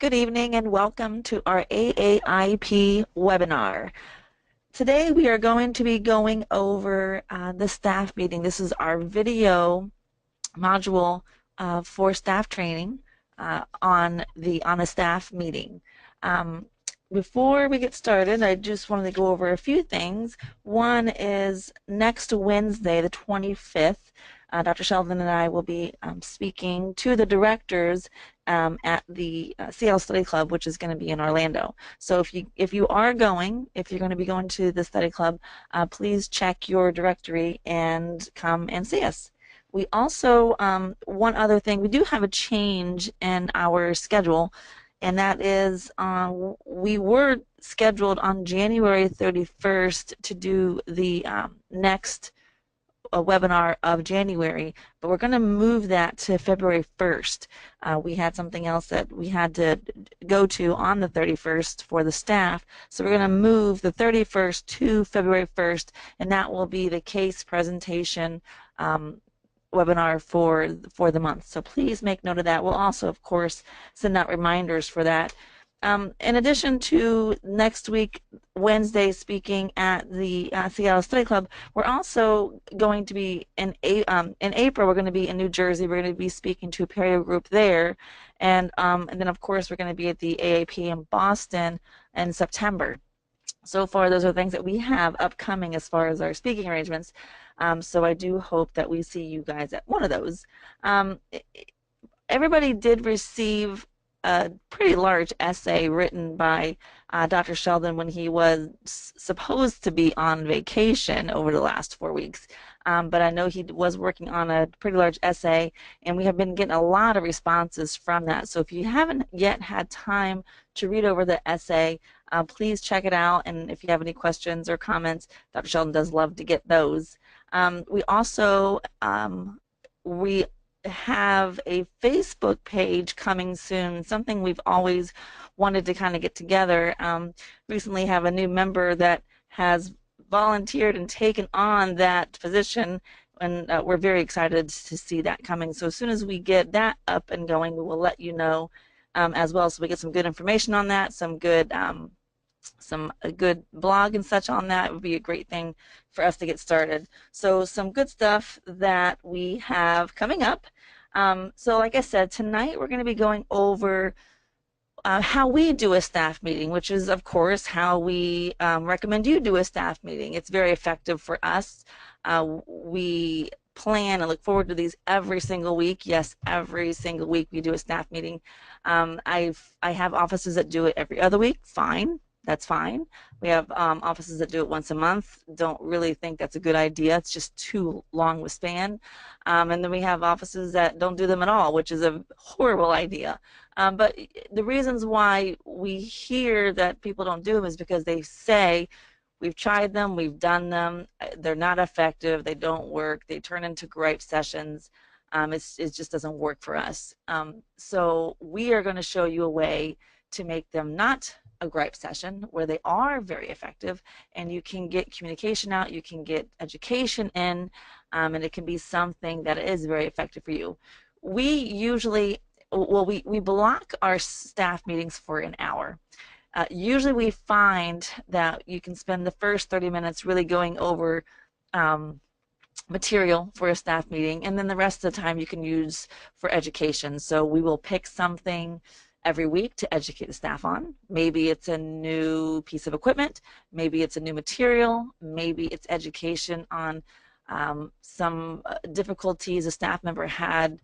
Good evening and welcome to our AAIP webinar. Today we are going to be going over the staff meeting. This is our video module for staff training on a staff meeting. Before we get started, I just wanted to go over a few things. One is next Wednesday, the 25th, Dr. Sheldon and I will be speaking to the directors at the Seattle Study Club, which is going to be in Orlando. So if you're going to be going to the study club, please check your directory and come and see us. We also, one other thing, we do have a change in our schedule, and that is we were scheduled on January 31st to do the next webinar of January, but we're going to move that to February 1st. We had something else that we had to go to on the 31st for the staff, so we're going to move the 31st to February 1st, and that will be the case presentation webinar for the month. So please make note of that. We'll also, of course, send out reminders for that. In addition to next week, Wednesday, speaking at the Seattle Study Club, we're also going to be in April. We're going to be in New Jersey. We're going to be speaking to a perio group there, and then of course we're going to be at the AAP in Boston in September. So far, those are things that we have upcoming as far as our speaking arrangements. So I do hope that we see you guys at one of those. Everybody did receive a pretty large essay written by Dr. Sheldon when he was supposed to be on vacation over the last 4 weeks. But I know he was working on a pretty large essay, and we have been getting a lot of responses from that. So if you haven't yet had time to read over the essay, please check it out. And if you have any questions or comments, Dr. Sheldon does love to get those. We also we have a Facebook page coming soon, something we've always wanted to kind of get together. Recently have a new member that has volunteered and taken on that position, and we're very excited to see that coming. So as soon as we get that up and going, we will let you know as well, so we get some good information on that, some good blog and such on that. It would be a great thing for us to get started. So some good stuff that we have coming up. So like I said, tonight we're going to be going over how we do a staff meeting, which is of course how we recommend you do a staff meeting. It's very effective for us. We plan and look forward to these every single week. Yes, every single week we do a staff meeting. I have offices that do it every other week. Fine. That's fine. We have offices that do it once a month. Don't really think that's a good idea. It's just too long of a span. And then we have offices that don't do them at all, which is a horrible idea. But the reasons why we hear that people don't do them is because they say, we've tried them, we've done them, they're not effective, they don't work, they turn into gripe sessions. It just doesn't work for us. So we are going to show you a way to make them not a gripe session, where they are very effective, and you can get communication out, you can get education in, and it can be something that is very effective for you. We usually, we block our staff meetings for an hour. Usually we find that you can spend the first 30 minutes really going over material for a staff meeting, and then the rest of the time you can use for education. So we will pick something every week to educate the staff on. Maybe it's a new piece of equipment, maybe it's a new material, maybe it's education on some difficulties a staff member had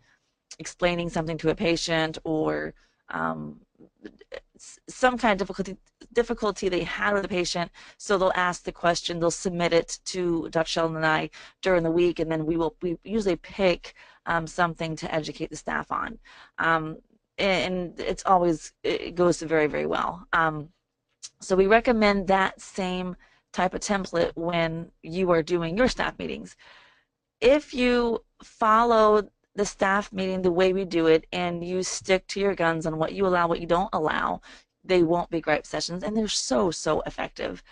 explaining something to a patient, or some kind of difficulty they had with the patient. So they'll ask the question, they'll submit it to Dr. Sheldon and I during the week, and then we usually pick something to educate the staff on. And it goes very, very well. So we recommend that same type of template when you are doing your staff meetings. If you follow the staff meeting the way we do it, and you stick to your guns on what you allow, what you don't allow, they won't be gripe sessions, and they're so effective.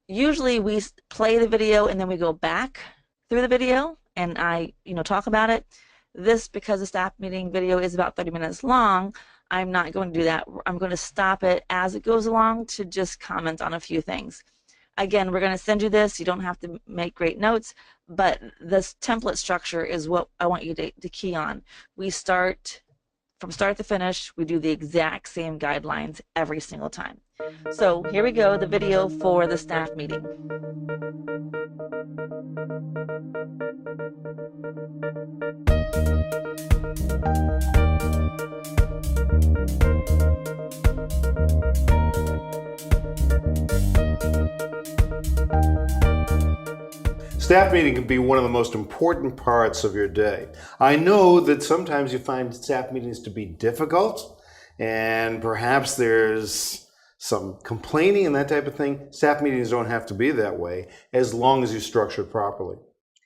Usually we play the video and then we go back through the video and I talk about it. This, because the staff meeting video is about 30 minutes long, I'm not going to do that. I'm going to stop it as it goes along to just comment on a few things. Again, we're going to send you this. You don't have to make great notes, but this template structure is what I want you to key on. We start from start to finish. We do the exact same guidelines every single time. So here we go, the video for the staff meeting. Staff meeting can be one of the most important parts of your day. I know that sometimes you find staff meetings to be difficult, and perhaps there's some complaining and that type of thing. Staff meetings don't have to be that way as long as you structure it properly.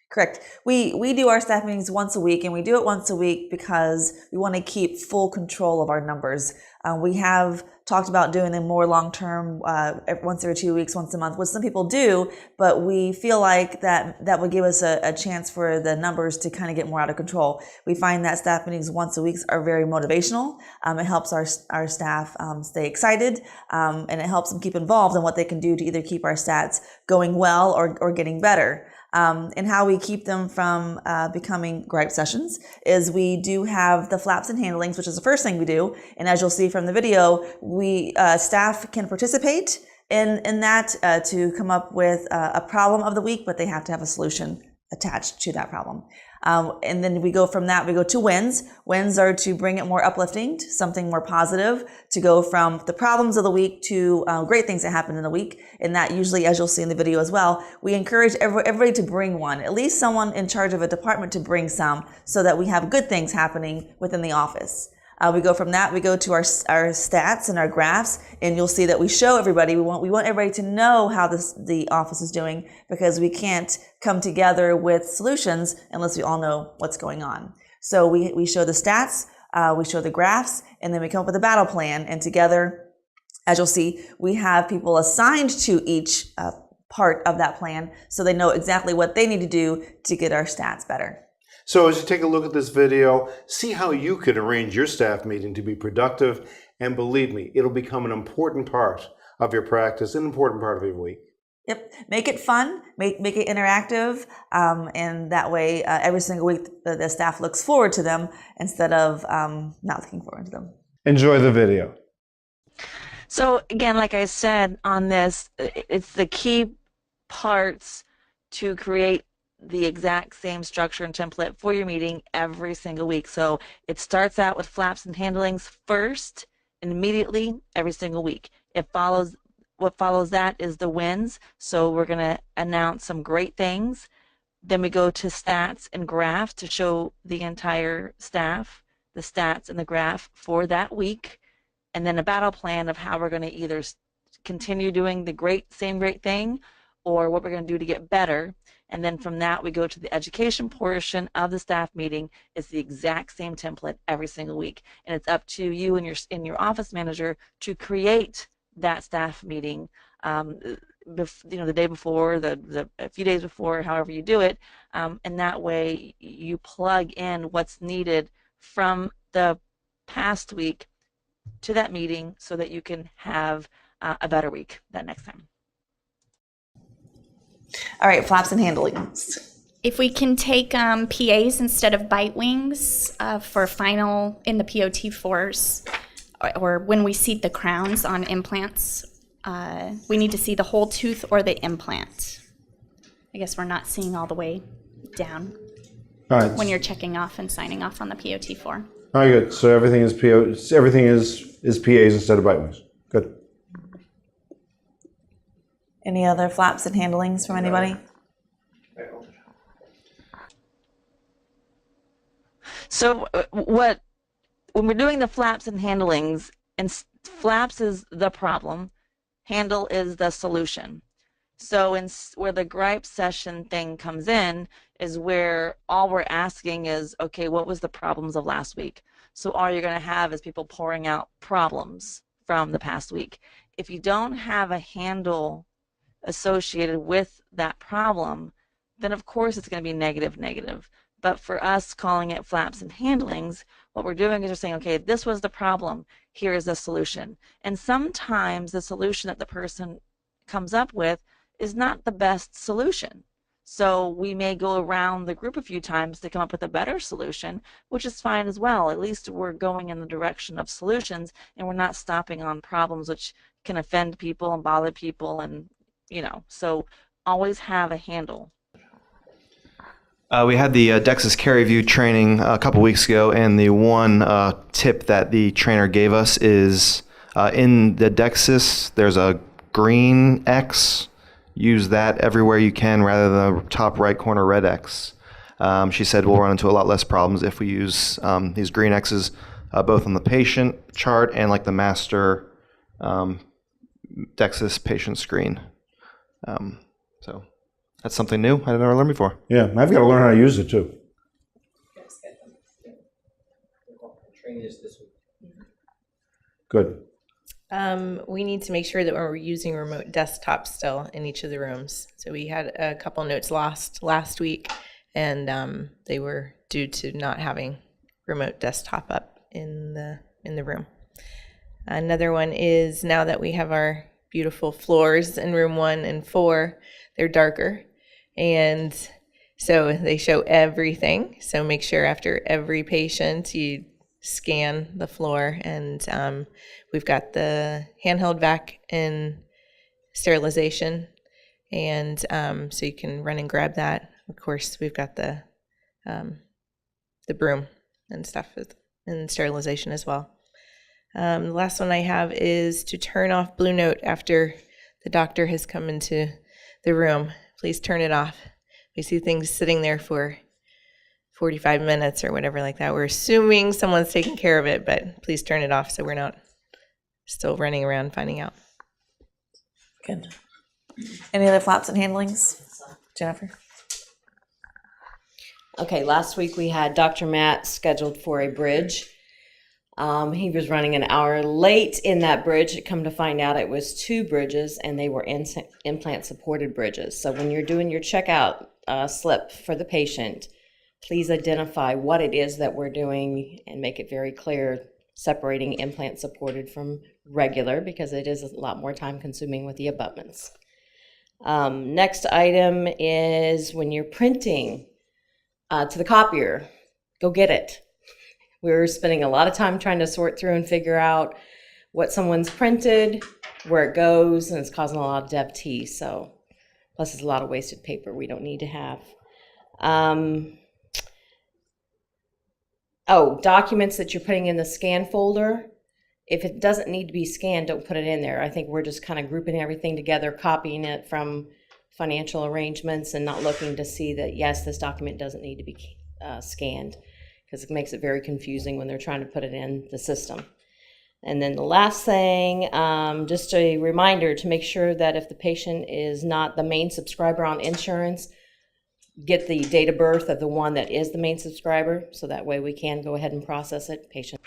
Correct. We do our staff meetings once a week, and we do it once a week because we want to keep full control of our numbers. We have talked about doing them more long-term, once every 2 weeks, once a month, which some people do, but we feel like that would give us a chance for the numbers to kind of get more out of control. We find that staff meetings once a week are very motivational. It helps our staff stay excited, and it helps them keep involved in what they can do to either keep our stats going well or getting better. And how we keep them from becoming gripe sessions is we do have the flaps and handlings, which is the first thing we do. And as you'll see from the video, we staff can participate in that to come up with a problem of the week, but they have to have a solution attached to that problem. And then we go from that, we go to wins. Wins are to bring it more uplifting, to something more positive, to go from the problems of the week to great things that happened in the week. And that usually, as you'll see in the video as well, we encourage everybody to bring one, at least someone in charge of a department to bring some, so that we have good things happening within the office. We go from that, we go to our stats and our graphs, and you'll see that we show everybody, we want everybody to know how the office is doing, because we can't come together with solutions unless we all know what's going on. So we show the stats, we show the graphs, and then we come up with a battle plan, and together, as you'll see, we have people assigned to each part of that plan, so they know exactly what they need to do to get our stats better. So as you take a look at this video, see how you could arrange your staff meeting to be productive, and believe me, it'll become an important part of your practice, an important part of your week. Yep, make it fun, make it interactive, and that way every single week the staff looks forward to them instead of not looking forward to them. Enjoy the video. So again, like I said on this, it's the key parts to create the exact same structure and template for your meeting every single week. So it starts out with flaps and handlings first, and immediately every single week. What follows that is the wins. So we're going to announce some great things. Then we go to stats and graphs to show the entire staff the stats and the graph for that week. And then a battle plan of how we're going to either continue doing the same great thing, or what we're going to do to get better. And then from that, we go to the education portion of the staff meeting. It's the exact same template every single week. And it's up to you and your office manager to create that staff meeting, the day before, a few days before, however you do it. And that way you plug in what's needed from the past week to that meeting so that you can have a better week that next time. All right, flaps and handlings. If we can take PAs instead of bite wings for final in the POT4s, or when we seat the crowns on implants, we need to see the whole tooth or the implant. I guess we're not seeing all the way down when you're checking off and signing off on the POT4. All right, good. So everything is PAs instead of bite wings. Good. Any other flaps and handlings from anybody? So when we're doing the flaps and handlings, and flaps is the problem, handle is the solution. So where the gripe session thing comes in is where all we're asking is, okay, what was the problems of last week? So all you're going to have is people pouring out problems from the past week. If you don't have a handle associated with that problem, then of course it's going to be negative. But for us calling it flaps and handlings, what we're doing is we're saying, okay, this was the problem. Here is the solution. And sometimes the solution that the person comes up with is not the best solution. So we may go around the group a few times to come up with a better solution, which is fine as well. At least we're going in the direction of solutions and we're not stopping on problems which can offend people and bother people, and so always have a handle. We had the Dexis Carry View training a couple weeks ago, and the one tip that the trainer gave us is in the Dexis, there's a green X. Use that everywhere you can rather than the top right corner red X. She said we'll run into a lot less problems if we use these green X's both on the patient chart and like the master Dexis patient screen. So that's something new I've never learned before. Yeah, I've got to learn how to use it too. Good. We need to make sure that we're using remote desktops still in each of the rooms. So we had a couple notes lost last week, and they were due to not having remote desktop up in the room. Another one is now that we have our beautiful floors in room 1 and 4, they're darker, and so they show everything. So make sure after every patient you scan the floor, and we've got the handheld vac in sterilization, and so you can run and grab that. Of course, we've got the broom and stuff in sterilization as well. The last one I have is to turn off Blue Note after the doctor has come into the room. Please turn it off. We see things sitting there for 45 minutes or whatever like that. We're assuming someone's taking care of it, but please turn it off so we're not still running around finding out. Good. Any other flaps and handlings? Jennifer? Okay, last week we had Dr. Matt scheduled for a bridge. He was running an hour late in that bridge. Come to find out it was 2 bridges, and they were implant supported bridges. So when you're doing your checkout slip for the patient, please identify what it is that we're doing and make it very clear, separating implant supported from regular, because it is a lot more time consuming with the abutments. Next item is when you're printing to the copier, go get it. We're spending a lot of time trying to sort through and figure out what someone's printed, where it goes, and it's causing a lot of dev tea. So, plus it's a lot of wasted paper we don't need to have. Documents that you're putting in the scan folder. If it doesn't need to be scanned, don't put it in there. I think we're just kind of grouping everything together, copying it from financial arrangements and not looking to see that, yes, this document doesn't need to be scanned, because it makes it very confusing when they're trying to put it in the system. And then the last thing, just a reminder to make sure that if the patient is not the main subscriber on insurance, get the date of birth of the one that is the main subscriber, so that way we can go ahead and process it. Patient.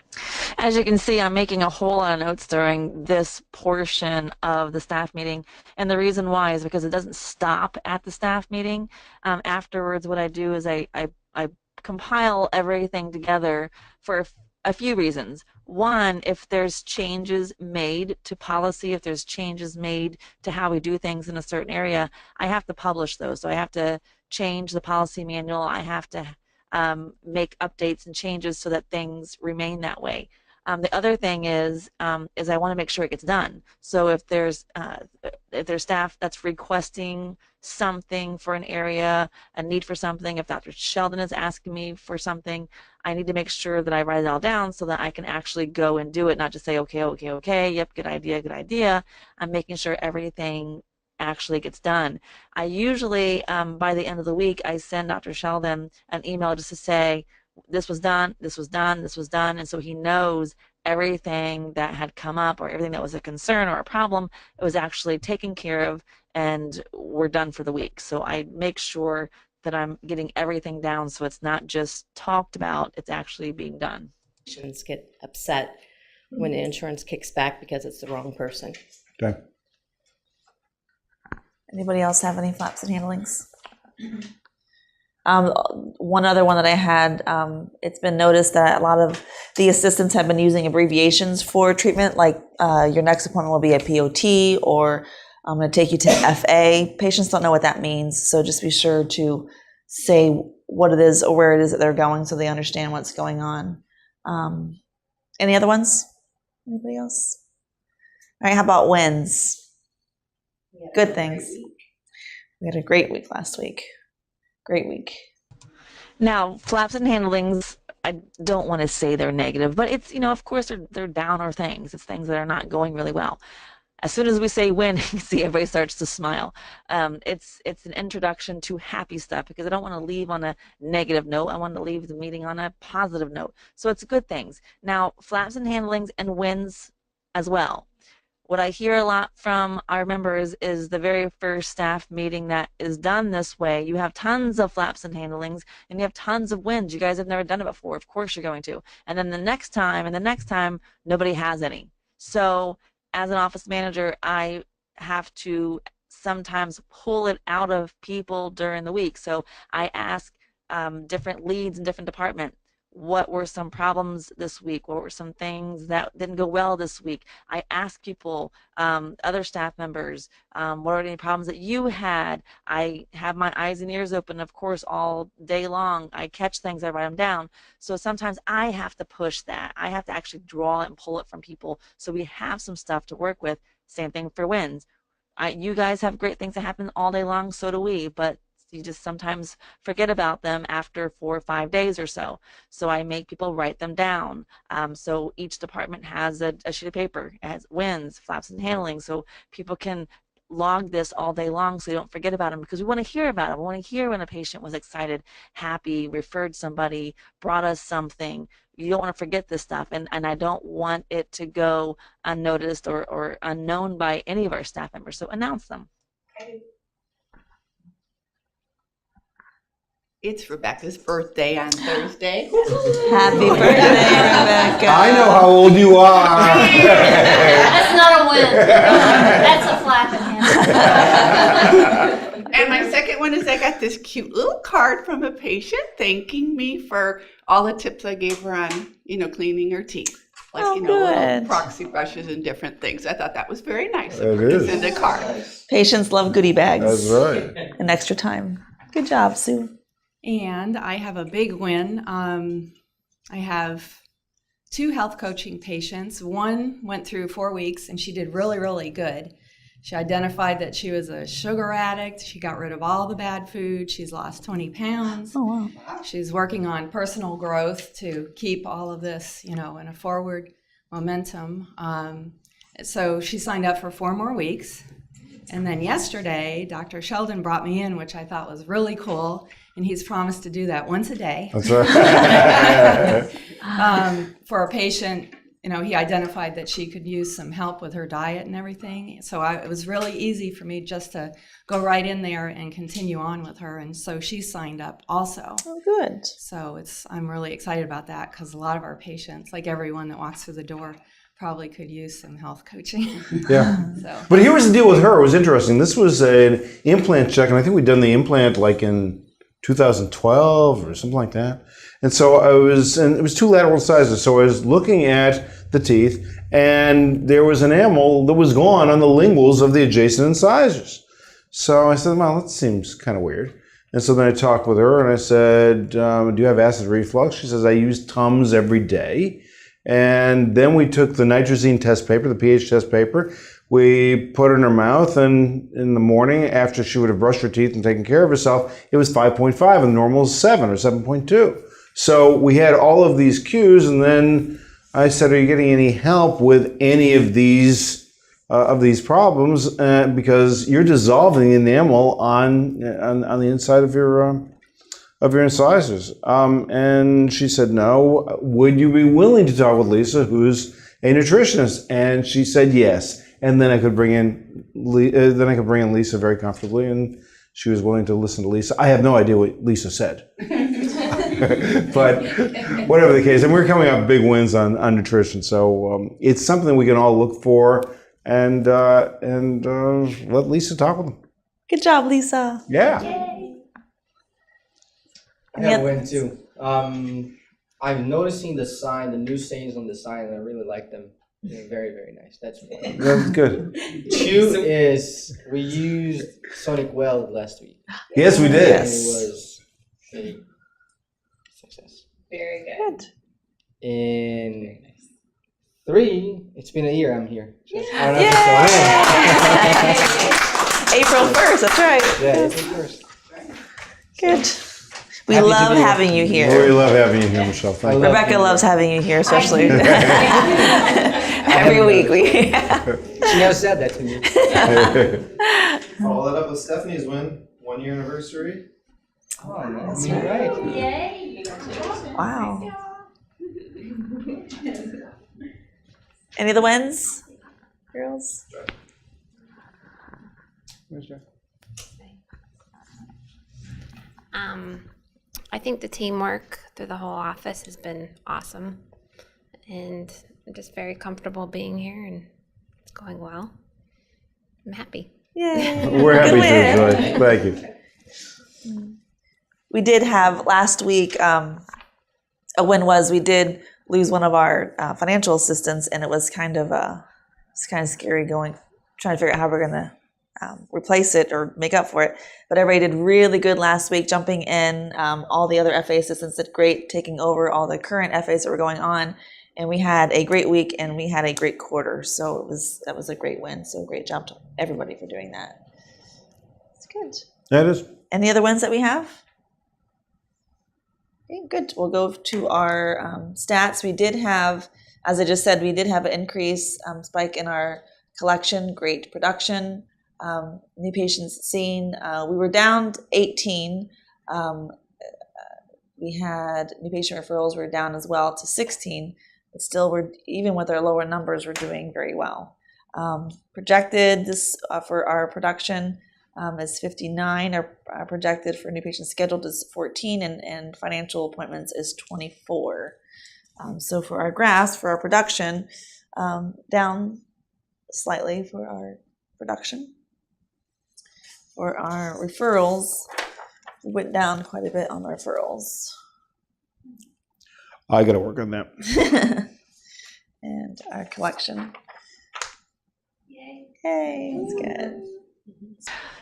As you can see, I'm making a whole lot of notes during this portion of the staff meeting, and the reason why is because it doesn't stop at the staff meeting. Afterwards, what I do is I compile everything together for a few reasons. One, if there's changes made to policy, if there's changes made to how we do things in a certain area, I have to publish those. So I have to change the policy manual. I have to make updates and changes so that things remain that way. The other thing is I want to make sure it gets done. So if there's staff that's requesting something for an area, a need for something, if Dr. Sheldon is asking me for something, I need to make sure that I write it all down so that I can actually go and do it, not just say, okay, yep, good idea. I'm making sure everything actually gets done. I usually, by the end of the week, I send Dr. Sheldon an email just to say, this was done, and so he knows everything that had come up or everything that was a concern or a problem, it was actually taken care of and we're done for the week. So I make sure that I'm getting everything down so it's not just talked about, it's actually being done. Patients get upset when the insurance kicks back because it's the wrong person. Okay. Anybody else have any flaps and handlings? One other one that I had, it's been noticed that a lot of the assistants have been using abbreviations for treatment, like your next appointment will be a POT, or I'm going to take you to FA. Patients don't know what that means, so just be sure to say what it is or where it is that they're going so they understand what's going on. Any other ones? Anybody else? All right, how about wins? Good things. We had a great week last week. Great week. Now, flaps and handlings, I don't want to say they're negative, but it's, of course they're downer things. It's things that are not going really well. As soon as we say win, you see everybody starts to smile. It's an introduction to happy stuff because I don't want to leave on a negative note. I want to leave the meeting on a positive note. So it's good things. Now, flaps and handlings and wins as well. What I hear a lot from our members is the very first staff meeting that is done this way. You have tons of flaps and handlings and you have tons of wins. You guys have never done it before. Of course you're going to. And then the next time and the next time, nobody has any. So as an office manager, I have to sometimes pull it out of people during the week. So I ask different leads in different departments, what were some problems this week? What were some things that didn't go well this week? I ask people, other staff members, what are any problems that you had? I have my eyes and ears open, of course, all day long. I catch things, I write them down. So sometimes I have to push that. I have to actually draw and pull it from people so we have some stuff to work with. Same thing for wins. You guys have great things that happen all day long, so do we, but you just sometimes forget about them after 4 or 5 days or so. So I make people write them down. So each department has a sheet of paper. It has wins, flaps, and handling. So people can log this all day long so you don't forget about them because we want to hear about it. We want to hear when a patient was excited, happy, referred somebody, brought us something. You don't want to forget this stuff. And I don't want it to go unnoticed or unknown by any of our staff members. So announce them. It's Rebecca's birthday on Thursday. Happy birthday, Rebecca. I know how old you are. That's not a win. That's a flap in hand. And my second one is I got this cute little card from a patient thanking me for all the tips I gave her on, cleaning her teeth. Like, little proxy brushes and different things. I thought that was very nice of her to send a card. Patients love goodie bags. That's right. And extra time. Good job, Sue. And I have a big win. I have 2 health coaching patients. One went through 4 weeks and she did really, really good. She identified that she was a sugar addict. She got rid of all the bad food. She's lost 20 pounds. Oh, wow. She's working on personal growth to keep all of this, in a forward momentum. So she signed up for 4 more weeks. And then yesterday, Dr. Sheldon brought me in, which I thought was really cool. And he's promised to do that once a day. That's right. For a patient, he identified that she could use some help with her diet and everything. So it was really easy for me just to go right in there and continue on with her. And so she signed up also. Oh, good. So I'm really excited about that because a lot of our patients, like everyone that walks through the door, probably could use some health coaching. Yeah. So. But here was the deal with her. It was interesting. This was an implant check, and I think we'd done the implant like in 2012 or something like that. And so it was 2 lateral incisors. So I was looking at the teeth, and there was an enamel that was gone on the linguals of the adjacent incisors. So I said, well, that seems kind of weird. And so then I talked with her, and I said, do you have acid reflux? She says, I use Tums every day. And then we took the nitrazine test paper, the pH test paper. We put it in her mouth, and in the morning, after she would have brushed her teeth and taken care of herself, it was 5.5, and normal is 7 or 7.2. So we had all of these cues, and then I said, are you getting any help with any of these problems? Because you're dissolving the enamel on the inside of your incisors. And she said, no. Would you be willing to talk with Lisa, who's a nutritionist? And she said yes. And then I could bring in Lisa very comfortably, and she was willing to listen to Lisa. I have no idea what Lisa said, but whatever the case, and we're coming up big wins on nutrition. So it's something we can all look for, and let Lisa talk with them. Good job, Lisa. Yeah. I have a win too. I'm noticing the new sayings on the sign, and I really like them. They're very, very nice. That's one. That's good. Two is we used Sonic Weld last week. Yes, we did. And it was a success. Very good. And three, it's been a year I'm here. So I don't know if it's a win. April 1st, that's right. Yeah, April 1st. Good. We Happy to love be here. having you We here. love having you here, Michelle. Thank you. Rebecca loves having you here, especially every week. She never said that to me. Follow that up with Stephanie's win, 1 year anniversary. Oh, that's right. Yay. Wow. Any of the wins, girls? I think the teamwork through the whole office has been awesome, and I'm just very comfortable being here, and it's going well. I'm happy. Yay. We're happy Good to, win. Joy. Thank you. We did have last week, a win was we did lose one of our financial assistants, and it was kind of scary trying to figure out how we're going to replace it or make up for it. But everybody did really good last week, jumping in. All the other FA assistants did great, taking over all the current FAs that were going on. And we had a great week and we had a great quarter. So that was a great win. So great job to everybody for doing that. It's good. That is. Any other wins that we have? Okay, good. We'll go to our stats. We did have, as I just said, we did have an increase, spike in our collection, great production. New patients seen, we were down 18. We had new patient referrals were down as well to 16, but still even with our lower numbers, we're doing very well. Projected this for our production is 59. Our projected for new patients scheduled is 14, and financial appointments is 24. So for our graphs, for our production, down slightly for our production. For our referrals, we went down quite a bit on the referrals. I got to work on that. And our collection. Yay, that's good.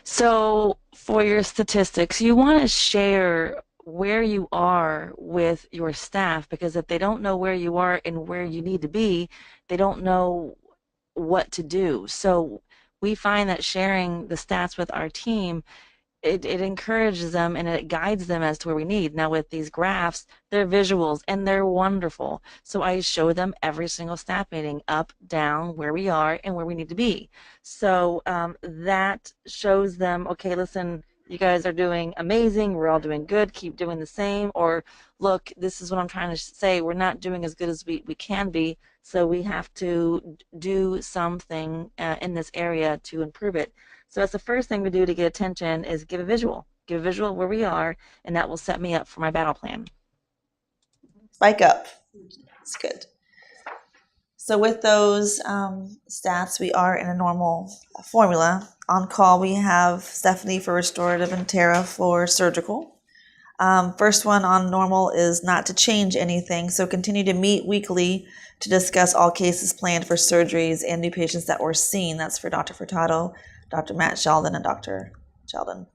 So for your statistics, you want to share where you are with your staff, because if they don't know where you are and where you need to be, they don't know what to do. So we find that sharing the stats with our team, it encourages them and it guides them as to where we need. Now with these graphs, they're visuals and they're wonderful. So I show them every single staff meeting, up, down, where we are and where we need to be. So that shows them, okay, listen, you guys are doing amazing. We're all doing good. Keep doing the same. Or look, this is what I'm trying to say. We're not doing as good as we can be. So we have to do something in this area to improve it. So that's the first thing we do to get attention is give a visual. Give a visual where we are, and that will set me up for my battle plan. Spike up. It's good. So with those stats, we are in a normal formula. On call, we have Stephanie for restorative and Tara for surgical. First one on normal is not to change anything. So continue to meet weekly to discuss all cases planned for surgeries and new patients that were seen. That's for Dr. Furtado, Dr. Matt Sheldon, and Dr. Sheldon.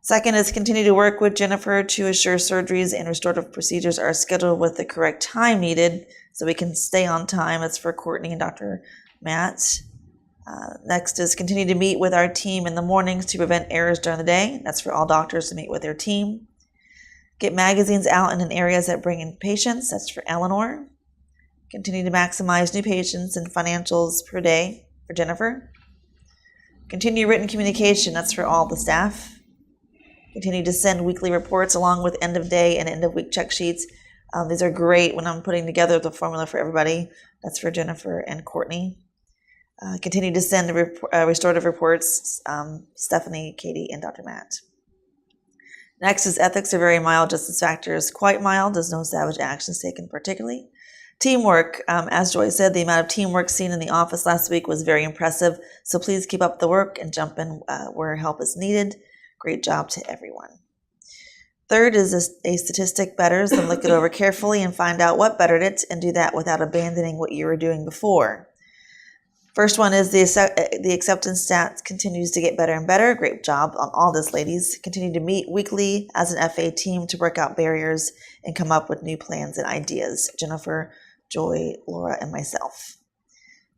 Second is continue to work with Jennifer to assure surgeries and restorative procedures are scheduled with the correct time needed so we can stay on time. That's for Courtney and Dr. Matt. Next is continue to meet with our team in the mornings to prevent errors during the day. That's for all doctors to meet with their team. Get magazines out in areas that bring in patients. That's for Eleanor. Continue to maximize new patients and financials per day for Jennifer. Continue written communication. That's for all the staff. Continue to send weekly reports along with end of day and end of week check sheets. These are great when I'm putting together the formula for everybody. That's for Jennifer and Courtney. Continue to send restorative reports, Stephanie, Katie, and Dr. Matt. Next is ethics are very mild. Justice factor is quite mild. There's no savage actions taken particularly. Teamwork, as Joy said, the amount of teamwork seen in the office last week was very impressive. So please keep up the work and jump in where help is needed. Great job to everyone. Third is a statistic betters, then look it over carefully and find out what bettered it, and do that without abandoning what you were doing before. First one is the acceptance stats continues to get better and better. Great job on all this, ladies. Continue to meet weekly as an FA team to work out barriers and come up with new plans and ideas. Jennifer, Joy, Laura, and myself.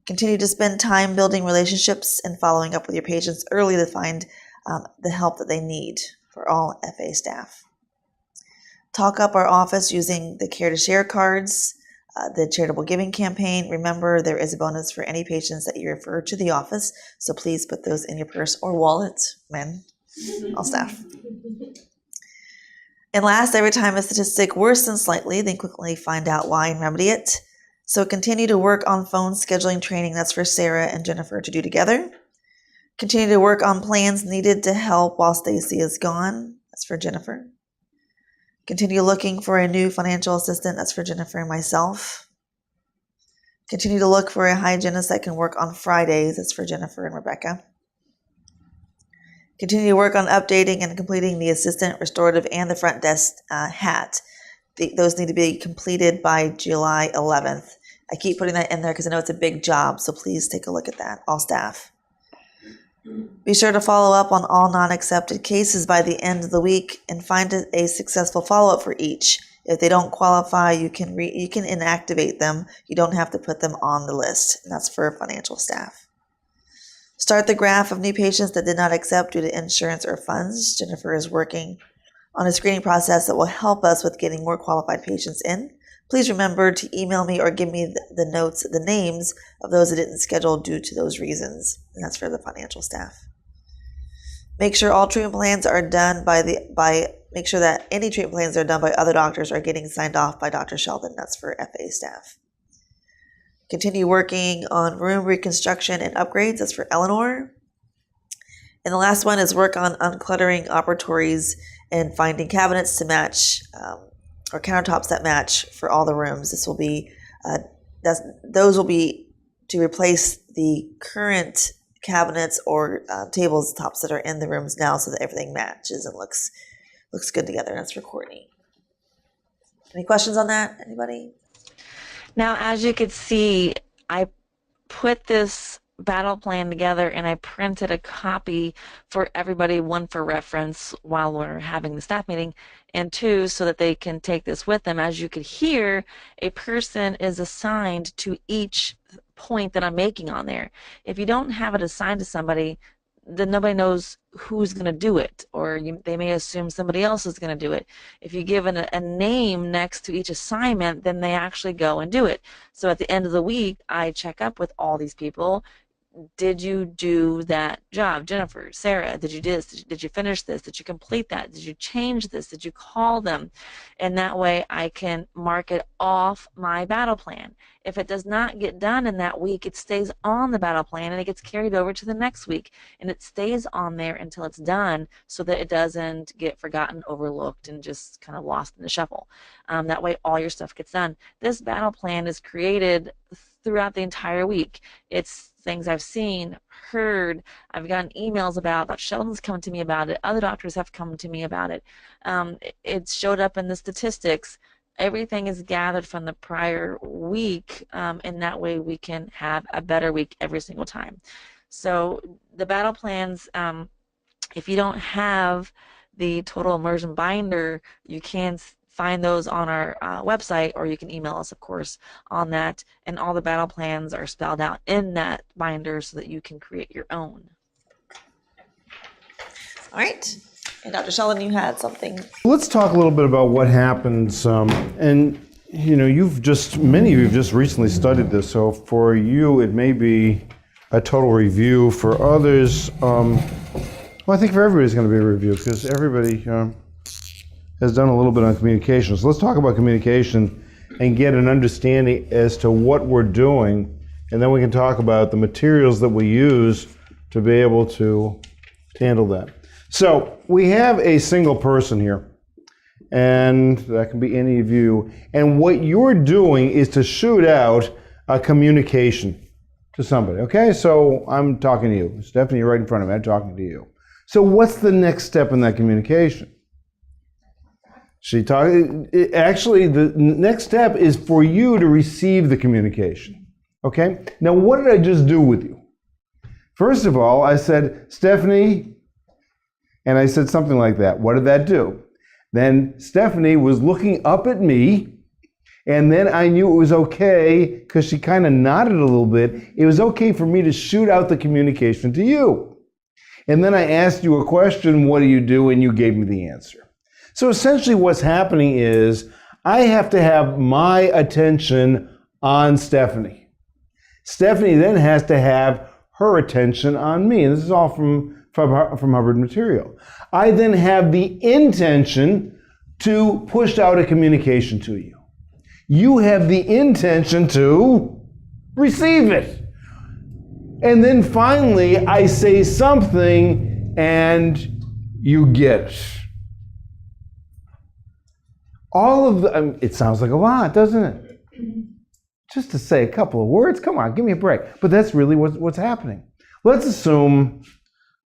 Continue to spend time building relationships and following up with your patients early to find the help that they need for all FA staff. Talk up our office using the Care to Share cards, the charitable giving campaign. Remember, there is a bonus for any patients that you refer to the office, so please put those in your purse or wallet, men, all staff. And last, every time a statistic worsens slightly, then quickly find out why and remedy it. So continue to work on phone scheduling training. That's for Sarah and Jennifer to do together. Continue to work on plans needed to help while Stacy is gone. That's for Jennifer. Continue looking for a new financial assistant. That's for Jennifer and myself. Continue to look for a hygienist that can work on Fridays. That's for Jennifer and Rebecca. Continue to work on updating and completing the assistant, restorative, and the front desk hat. Those need to be completed by July 11th. I keep putting that in there because I know it's a big job, so please take a look at that, all staff. Be sure to follow up on all non-accepted cases by the end of the week and find a successful follow-up for each. If they don't qualify, you can inactivate them. You don't have to put them on the list, and that's for financial staff. Start the graph of new patients that did not accept due to insurance or funds. Jennifer is working on a screening process that will help us with getting more qualified patients in. Please remember to email me or give me the names of those that didn't schedule due to those reasons. And that's for the financial staff. Make sure all treatment plans are done make sure that any treatment plans that are done by other doctors are getting signed off by Dr. Sheldon. That's for FA staff. Continue working on room reconstruction and upgrades. That's for Eleanor. And the last one is work on uncluttering operatories and finding cabinets to match or countertops that match for all the rooms. This will be those will be to replace the current cabinets or tables tops that are in the rooms now, so that everything matches and looks good together. That's for Courtney. Any questions on that? Anybody? Now, as you could see, I put this battle plan together and I printed a copy for everybody, one for reference while we're having the staff meeting, and two, so that they can take this with them. As you could hear, a person is assigned to each point that I'm making on there. If you don't have it assigned to somebody, then nobody knows who's going to do it, or they may assume somebody else is going to do it. If you give a name next to each assignment, then they actually go and do it. So at the end of the week, I check up with all these people. Did you do that job? Jennifer, Sarah, did you do this? Did you finish this? Did you complete that? Did you change this? Did you call them? And that way I can mark it off my battle plan. If it does not get done in that week, it stays on the battle plan and it gets carried over to the next week, and it stays on there until it's done, so that it doesn't get forgotten, overlooked, and just kind of lost in the shuffle. That way all your stuff gets done. This battle plan is created throughout the entire week. It's things I've seen, heard, I've gotten emails about. Dr. Sheldon's come to me about it. Other doctors have come to me about it. It showed up in the statistics. Everything is gathered from the prior week, and that way we can have a better week every single time. So the battle plans, if you don't have the total immersion binder, you can find those on our website, or you can email us, of course, on that. And all the battle plans are spelled out in that binder so that you can create your own. All right. And Dr. Sheldon, you had something. Let's talk a little bit about what happens. And you know, many of you have just recently studied this, so for you it may be a total review. For others, well, I think for everybody it's going to be a review, because everybody has done a little bit on communication. So let's talk about communication and get an understanding as to what we're doing, and then we can talk about the materials that we use to be able to handle that. So we have a single person here, and that can be any of you, and what you're doing is to shoot out a communication to somebody, okay? So I'm talking to you. Stephanie, you're right in front of me. I'm talking to you. So what's the next step in that communication? Actually, the next step is for you to receive the communication. Okay? Now, what did I just do with you? First of all, I said, Stephanie, and I said something like that. What did that do? Then Stephanie was looking up at me, and then I knew it was okay, because she kind of nodded a little bit. It was okay for me to shoot out the communication to you. And then I asked you a question, what do you do? And you gave me the answer. So essentially what's happening is I have to have my attention on Stephanie. Stephanie then has to have her attention on me. And this is all from Hubbard material. I then have the intention to push out a communication to you. You have the intention to receive it. And then finally I say something and you get it. All of the, it sounds like a lot, doesn't it? Just to say a couple of words, come on, give me a break. But that's really what's happening. Let's assume,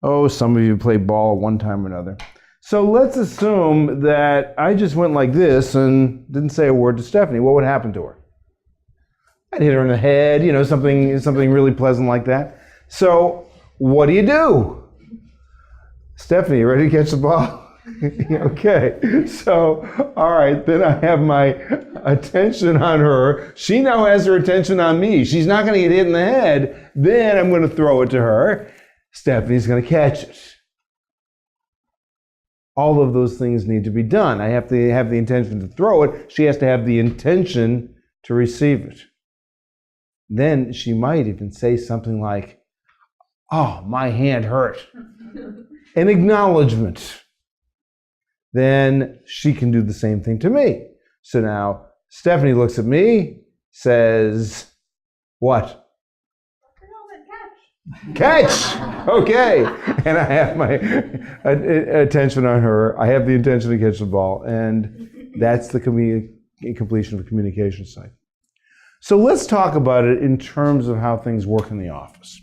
some of you play ball at one time or another. So let's assume that I just went like this and didn't say a word to Stephanie. What would happen to her? I'd hit her in the head, something really pleasant like that. So what do? Stephanie, you ready to catch the ball? Okay, so, all right, then I have my attention on her. She now has her attention on me. She's not going to get hit in the head. Then I'm going to throw it to her. Stephanie's going to catch it. All of those things need to be done. I have to have the intention to throw it. She has to have the intention to receive it. Then she might even say something like, oh, my hand hurt. An acknowledgement. Then she can do the same thing to me. So now Stephanie looks at me, says, what? Catch! Okay. And I have my attention on her. I have the intention to catch the ball. And that's the completion of a communication cycle. So let's talk about it in terms of how things work in the office.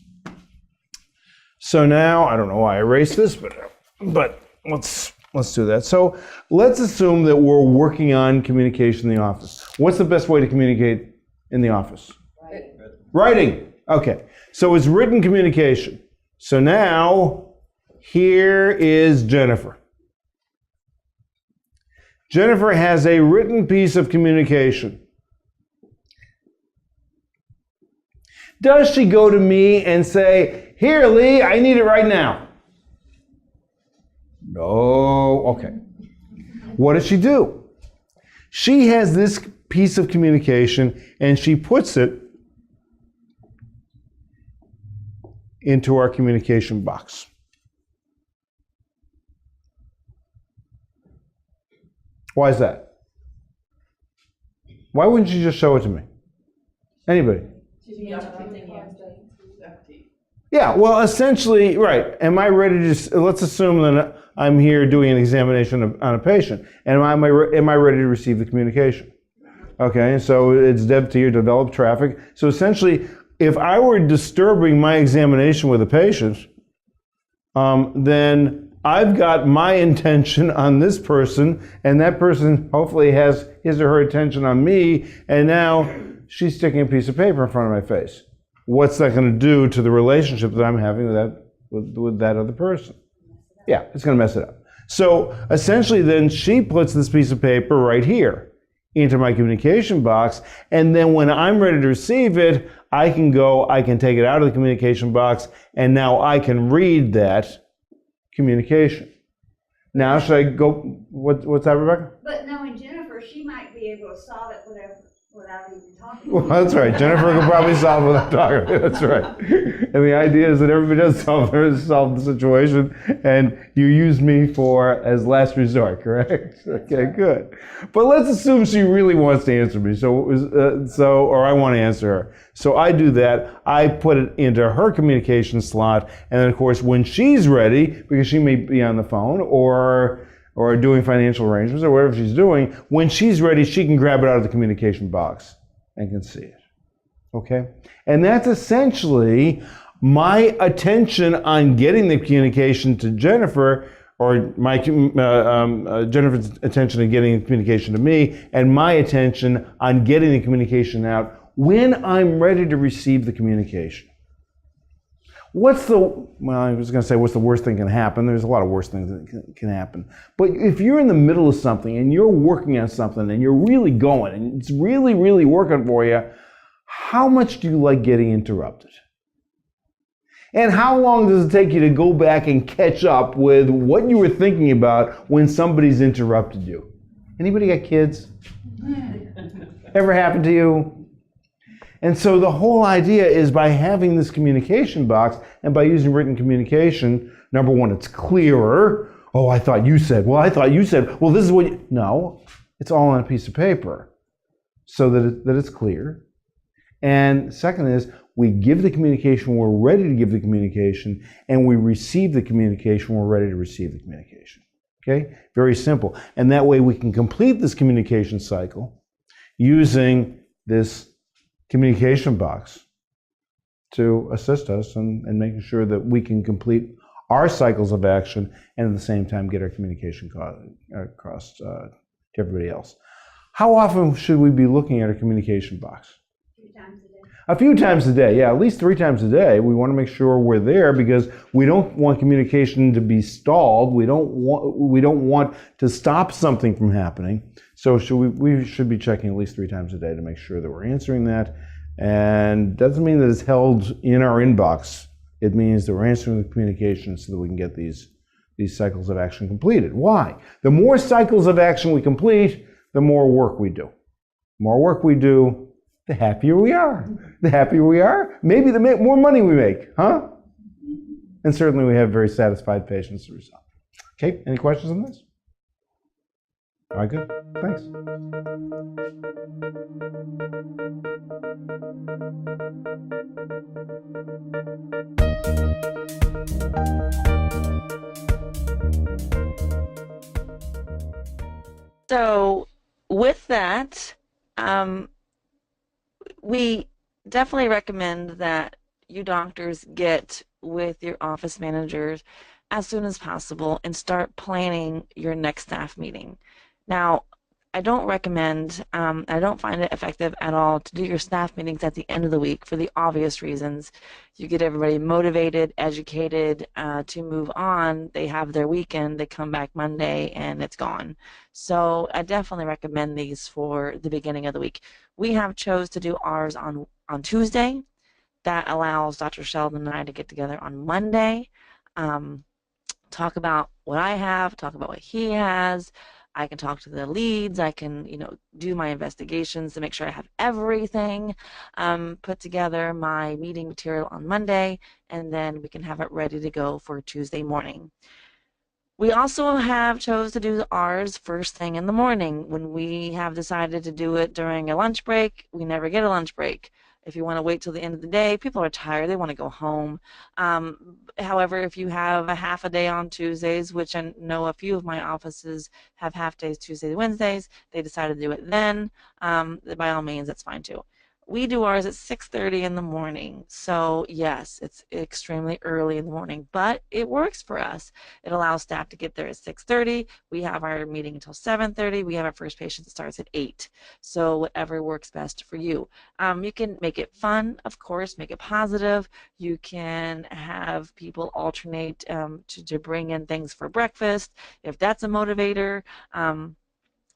So now, I don't know why I erased this, but let's do that. So let's assume that we're working on communication in the office. What's the best way to communicate in the office? Writing. Okay. So it's written communication. So now, here is Jennifer. Jennifer has a written piece of communication. Does she go to me and say, here, Lee, I need it right now? No. Okay. What does she do? She has this piece of communication and she puts it into our communication box. Why is that? Why wouldn't you just show it to me? Anybody? Yeah, well, essentially, right. Am I ready to, let's assume that I'm here doing an examination on a patient. And am I ready to receive the communication? Okay, so it's dev to your developed traffic. So essentially, if I were disturbing my examination with a patient, then I've got my intention on this person, and that person hopefully has his or her attention on me, and now she's sticking a piece of paper in front of my face. What's that going to do to the relationship that I'm having with that other person? Yeah, it's going to mess it up. So essentially then she puts this piece of paper right here into my communication box, and then when I'm ready to receive it, I can take it out of the communication box, and now I can read that communication. Now should I go, what's that, Rebecca? But knowing Jennifer, she might be able to solve it without even talking. Well, that's right. Jennifer can probably solve it without talking. That's right. And the idea is that everybody does solve the situation, and you use me as last resort, correct? Okay, good. But let's assume she really wants to answer me. Or I want to answer her. So I do that. I put it into her communication slot, and then of course when she's ready, because she may be on the phone or doing financial arrangements or whatever she's doing, when she's ready, she can grab it out of the communication box and can see it. Okay? And that's essentially my attention on getting the communication to Jennifer or Jennifer's attention on getting the communication to me, and my attention on getting the communication out when I'm ready to receive the communication. What's the worst thing can happen? There's a lot of worse things that can happen. But if you're in the middle of something and you're working on something and you're really going and it's really, really working for you, how much do you like getting interrupted? And how long does it take you to go back and catch up with what you were thinking about when somebody's interrupted you? Anybody got kids? Ever happened to you? And so the whole idea is by having this communication box and by using written communication, number one, it's clearer. Oh, I thought you said, well, I thought you said, well, this is what you... No, it's all on a piece of paper so that it's clear. And second is, we give the communication when we're ready to give the communication, and we receive the communication when we're ready to receive the communication. Okay? Very simple. And that way we can complete this communication cycle using this communication box to assist us in making sure that we can complete our cycles of action and at the same time get our communication across to everybody else. How often should we be looking at our communication box? A few times a day, yeah, at least 3 times a day. We want to make sure we're there because we don't want communication to be stalled. We don't want to stop something from happening. So we should be checking at least 3 times a day to make sure that we're answering that. And doesn't mean that it's held in our inbox. It means that we're answering the communication so that we can get these cycles of action completed. Why? The more cycles of action we complete, the more work we do. The more work we do, the happier we are. The happier we are, maybe the more money we make, huh? And certainly we have very satisfied patients as a result. Okay, any questions on this? All right, good. Thanks. So with that, we definitely recommend that you doctors get with your office managers as soon as possible and start planning your next staff meeting. Now, I don't recommend, I don't find it effective at all to do your staff meetings at the end of the week for the obvious reasons. You get everybody motivated, educated to move on. They have their weekend, they come back Monday, and it's gone. So I definitely recommend these for the beginning of the week. We have chose to do ours on Tuesday. That allows Dr. Sheldon and I to get together on Monday, talk about what I have, talk about what he has. I can talk to the leads. I can, do my investigations to make sure I have everything put together, my meeting material on Monday, and then we can have it ready to go for Tuesday morning. We also have chose to do ours first thing in the morning. When we have decided to do it during a lunch break, we never get a lunch break. If you want to wait till the end of the day, people are tired. They want to go home. However, if you have a half a day on Tuesdays, which I know a few of my offices have half days Tuesdays, Wednesdays, they decided to do it then, by all means, that's fine too. We do ours at 6:30 in the morning. So yes, it's extremely early in the morning, but it works for us. It allows staff to get there at 6:30. We have our meeting until 7:30. We have our first patient that starts at 8. So whatever works best for you. You can make it fun, of course, make it positive. You can have people alternate to bring in things for breakfast, if that's a motivator.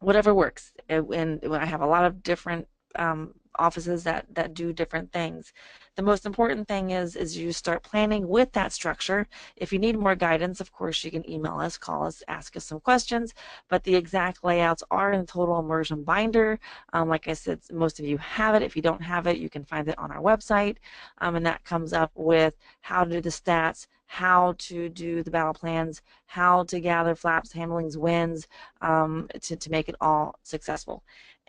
Whatever works. And I have a lot of different offices that do different things. The most important thing is you start planning with that structure. If you need more guidance, of course, you can email us, call us, ask us some questions, but the exact layouts are in the total immersion binder. Like I said, most of you have it. If you don't have it, you can find it on our website, and that comes up with how to do the stats, how to do the battle plans, how to gather flaps, handlings, wins, to make it all successful.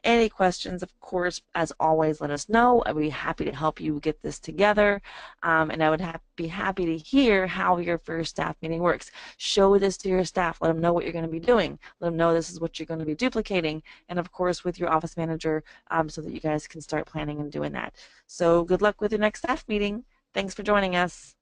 Any questions, of course, as always, let us know. I'd be happy to help you get this together, and I would be happy to hear how your first staff meeting works. Show this to your staff. Let them know what you're going to be doing. Let them know this is what you're going to be duplicating, and of course with your office manager, so that you guys can start planning and doing that. So good luck with your next staff meeting. Thanks for joining us.